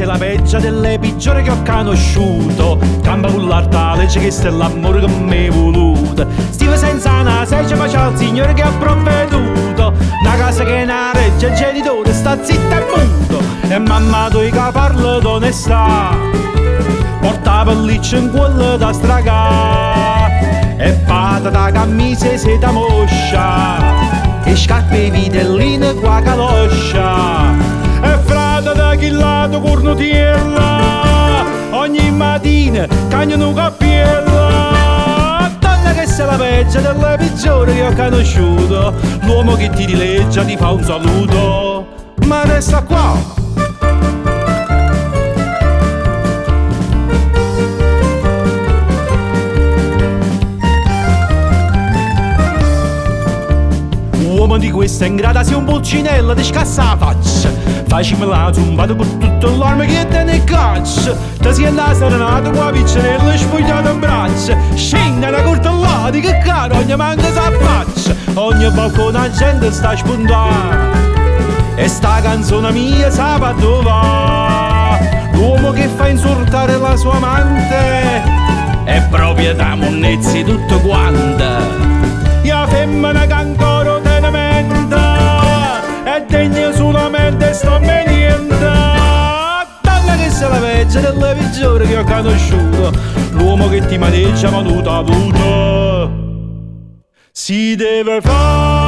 la peggio delle peggiori che ho conosciuto. Campa con l'alta legge che sta l'amore che mi è voluto. Stiva senza una sedia ma c'è il Signore che ha provveduto. Una casa che non regge il genitore sta zitto e muto. E mamma tu che parla d'onestà, porta pelliccia in quello da stragà. E pata da camicia e seta moscia, e scarpe e vitelline qua caloscia. E frate da chillato cornutiella, ogni mattina cagnano cappiella. Donna che sei la peggio delle peggiori che ho conosciuto. L'uomo che ti dileggia ti fa un saluto, ma resta qua. Uomo di questa ingrata sei un pulcinello di scassa la faccia. Facimi la zumbata per tutto l'arma che te ne caccia. Ti sei andata serenata con la piccinella spogliata in braccia. Scende una cortellata che caro ogni manca sa faccia. Ogni balcone la gente sta spuntando e sta canzone mia sa dove va. L'uomo che fa insultare la sua amante è proprietà monnezzi tutto quanto. La femmina che ancora te ne menta è degna solamente sto niente. Donna che sei la peggio delle peggiori che ho conosciuto. L'uomo che ti maneggia ma tu t'ha avuto. Si deve fare